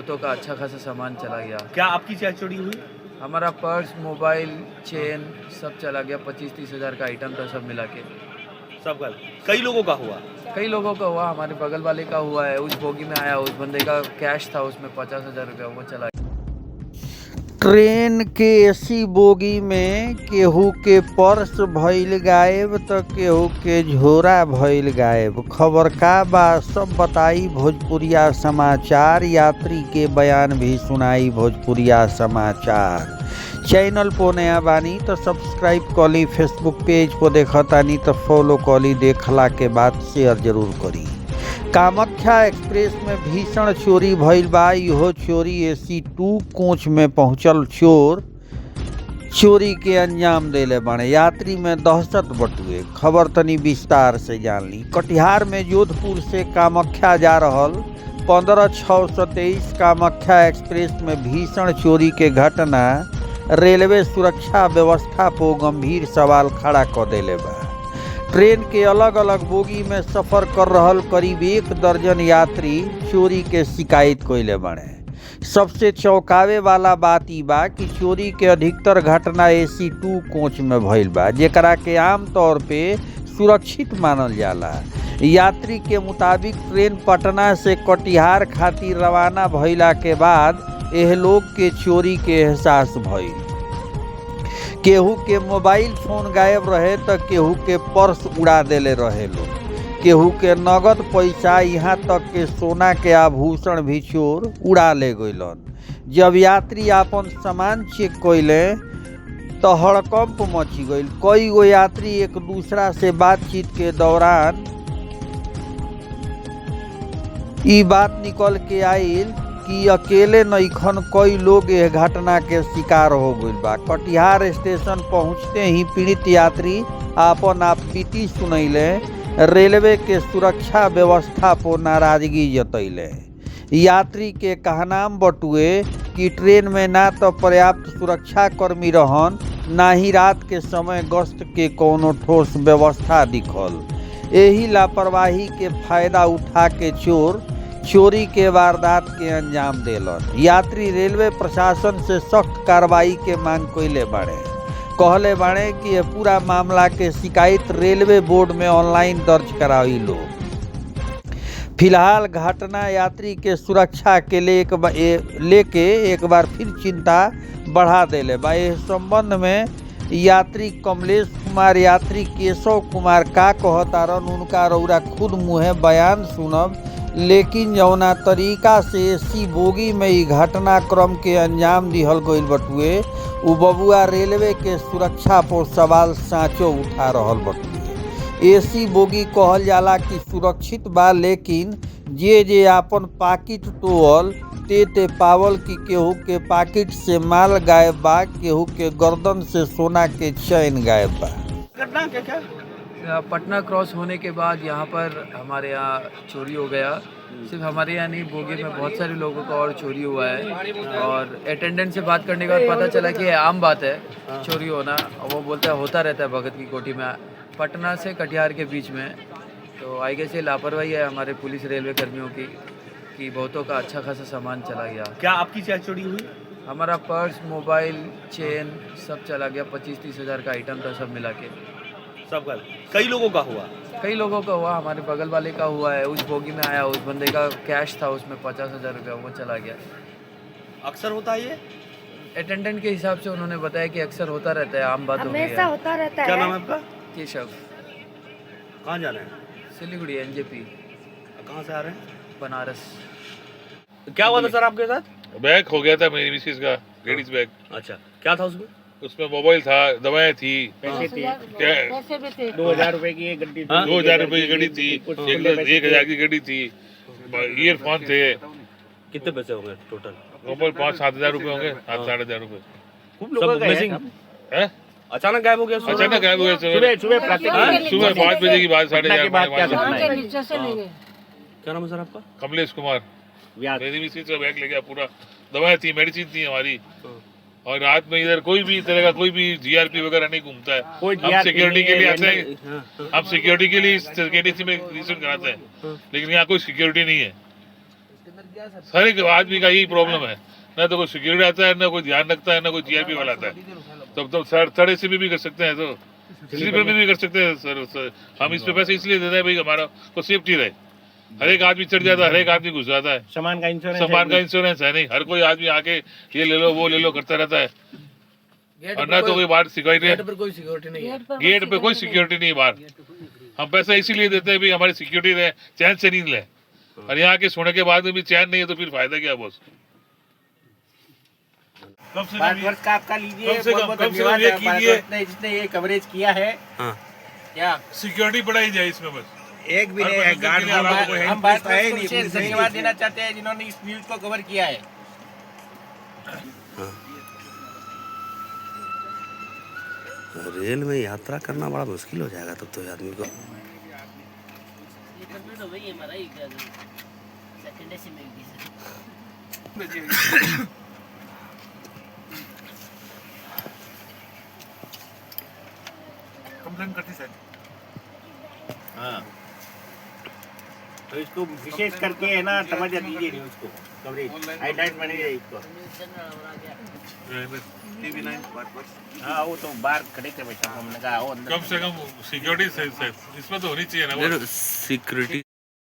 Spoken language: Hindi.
बहुतों का अच्छा खासा सामान चला गया। क्या आपकी क्या चोरी हुई? हमारा पर्स, मोबाइल, चेन सब चला गया। 25-30 हज़ार का आइटम था, सब मिला के। सब गल कई लोगों का हुआ? कई लोगों का हुआ, हमारे बगल वाले का हुआ है। उस बोगी में आया, उस बंदे का कैश था उसमें 50,000 रुपया, वो चला गया। ट्रेन के एसी बोगी में केहू के पर्स भइल गायब त केहू के झोरा भइल गायब। खबर का बा सब बताई भोजपुरिया समाचार। यात्री के बयान भी सुनाई भोजपुरिया समाचार। चैनल पो नया बानी तो सब्सक्राइब करी, फेसबुक पेज पर देखतानी तो फॉलो करी, देखला के बाद शेयर जरूर करी। कामाख्या एक्सप्रेस में भीषण चोरी भइल बा। इहो चोरी एसी 2 कोच में पहुंचल चोर चोरी के अंजाम देले बाड़े। यात्री में दहशत बटुए। खबर तनी विस्तार से जान ली। कटिहार में जोधपुर से कामाख्या जा रहल 15/6/23 कामाख्या एक्सप्रेस में भीषण चोरी के घटना रेलवे सुरक्षा व्यवस्था पर गंभीर सवाल खड़ा कर देले बा। ट्रेन के अलग अलग बोगी में सफर कर रहल करीब 1 दर्जन यात्री चोरी के शिकायत कइले बाड़े। सबसे चौंकावे वाला बात ई बा कि चोरी के अधिकतर घटना एसी 2 कोच में भइल बा, जेकरा के आमतौर पे सुरक्षित मानल जाला। यात्री के मुताबिक ट्रेन पटना से कटिहार खातिर रवाना भइला के बाद एह लोग के चोरी के एहसास भइल। केहू के मोबाइल फोन गायब रहे तो केहू के पर्स उड़ा देले रहे लोग। केहू के नगद पैसा, यहाँ तक के सोना के आभूषण भी चोर उड़ा ले गइलन। जब यात्री आपन सामान चेक कइले तो हड़कंप मची गइल। कई गो यात्री एक दूसरा से बातचीत के दौरान ई बात निकल के आइल कि अकेले नइखन, कई लोग यह घटना के शिकार हो गइल बा। कटिहार स्टेशन पहुंचते ही पीड़ित यात्री आपन आप बीती सुनैले, रेलवे के सुरक्षा व्यवस्था पर नाराजगी जतैले। यात्री के कहनाम बटुए कि ट्रेन में ना तो पर्याप्त सुरक्षा कर्मी रहन, ना ही रात के समय गश्त के कोनो ठोस व्यवस्था दिखल। यही लापरवाही के फायदा उठा के चोर चोरी के वारदात के अंजाम देलन। यात्री रेलवे प्रशासन से सख्त कार्रवाई के मांग कइले बाड़े। कहले बाड़े कि ये पूरा मामला के शिकायत रेलवे बोर्ड में ऑनलाइन दर्ज कराई लो। फिलहाल घटना यात्री के सुरक्षा के लेके एक बार फिर चिंता बढ़ा देले बा। इस संबंध में यात्री कमलेश कुमार, यात्री केशव कुमार का कहतारन उनका रौरा खुद मुँहे बयान सुनब। लेकिन जौना तरीका से एसी बोगी में ई घटनाक्रम के अंजाम दिहल गइल बटुए, उ बबुआ रेलवे के सुरक्षा पर सवाल साँचो उठा रहल बटुए। एसी बोगी कहल जाला कि सुरक्षित बा, लेकिन जे आपन पाकिट टोअल ते पावल कि केहू के पाकिट से माल गायब बा, केहू के गर्दन से सोना के चैन गायब बा। घटना क्या? पटना क्रॉस होने के बाद यहाँ पर हमारे यहाँ चोरी हो गया। सिर्फ हमारे यहाँ नहीं, बोगी में बहुत सारे लोगों का और चोरी हुआ है। और अटेंडेंट से बात करने के बाद पता चला कि आम बात है चोरी होना। और वो बोलता है होता रहता है भगत की कोठी में, पटना से कटिहार के बीच में। तो आई गेस ये लापरवाही है हमारे पुलिस रेलवे कर्मियों की कि बहुतों का अच्छा खासा सामान चला गया। क्या आपकी क्या चोरी हुई? हमारा पर्स, मोबाइल, चेन सब चला गया। 25-30 हज़ार का आइटम था, सब मिला के। सब गल कई लोगों का हुआ? कई लोगों का हुआ, हमारे बगल वाले का हुआ है। उस बोगी में आया, उस बंदे का कैश था उसमें 50,000 रुपया, वो चला गया। अक्सर होता है ये? अटेंडेंट के हिसाब से उन्होंने बताया कि अक्सर होता रहता है, आम बात हो गई हमेशा है। होता रहता है। क्या नाम है आपका? केशव। कहाँ जाना है? सिलीगुड़ी NJP। कहाँ से आ रहे हैं? बनारस। क्या हुआ था सर आपके साथ? बैग खो गया था मेरी मिसेज का, लेडीज बैग। अच्छा, क्या था उसमें? उसमें मोबाइल था, दवाएं थी, पैसे भी थे। 2,000 रुपए की एक गड्डी थी। 2,000 रुपए की घड़ी थी, 1,000 की घड़ी थी, ईयरफोन थे। कितने पैसे होंगे टोटल? मोबाइल 5-7 हज़ार रुपए होंगे, 7-8,500 रुपए। खूब लोगों का मिसिंग है? अचानक गायब हो गया? अचानक गायब हो गया। सुबह प्रातः सुबह 5 बजे की बात, 4:30 नीचे से ले गए। क्या नाम है सर आपका? कमलेश कुमार। व्याज मेरी मिसेज का बैग ले गया पूरा। दवाएं थी, मेडिसिन थी हमारी। और रात में इधर कोई भी तरह का कोई भी GRP वगैरह नहीं घूमता है। कोई हम सिक्योरिटी के लिए आते हैं, हम सिक्योरिटी के लिए KDC में रजिस्टर कराते हैं, लेकिन यहाँ कोई सिक्योरिटी नहीं है। हर एक आदमी का यही प्रॉब्लम है, ना तो कोई सिक्योरिटी आता है, ना कोई ध्यान रखता है, ना कोई जीआरपी वाला आता है। तब तो थर्ड एसीपी भी कर सकते हैं, तो स्लीपर में भी कर सकते हैं सर। हम इस पे पैसे इसलिए देते हैं भाई हमारा को सेफ्टी रहे। हर एक आदमी चढ़ जाता है, हर एक आदमी घुस जाता है। सामान का इंश्योरेंस है नहीं, हर कोई आदमी आके ये ले लो वो ले लो करता रहता है, और ना तो कोई बाहर सिक्योरिटी है। कोई सिक्योरिटी नहीं है। गेट पे कोई सिक्योरिटी नहीं बाहर। हम पैसा इसीलिए देते हैं भाई हमारी सिक्योरिटी रहे, चैन से नींद ले। और यहाँ के सोने के बाद में भी चैन नहीं है तो फिर फायदा क्या बॉस। कम से कम वर्ष का आपका लीजिए, कम से कम- बहुत-बहुत कम से कम धन्यवाद ये है कीजिए। जिसने ये कवरेज किया है। हाँ क्या सिक्योरिटी बढ़ाई जाए इसमें बस। एक भी हर नहीं है बंदे गार्ड के लिए हमारा कोई हम भारत वर्ष को विशेष धन्यवाद देना चाहते हैं जिन्होंने इस न्यूज को कवर किया है। रेल में यात्रा करना बड़ा मुश्किल हो जाएगा तब तो आदमी को। कंप्लेन करती सर। हाँ, तो इसको विशेष करके है ना तवज्जो दीजिए न्यूज को कवरेज हाईलाइट बनेगा इसको। हाँ वो तो बाहर खड़े थे भाई साहब, हमने कहा आओ अंदर। कम से कम सिक्योरिटी इसमें तो होनी चाहिए ना। सिक्योरिटी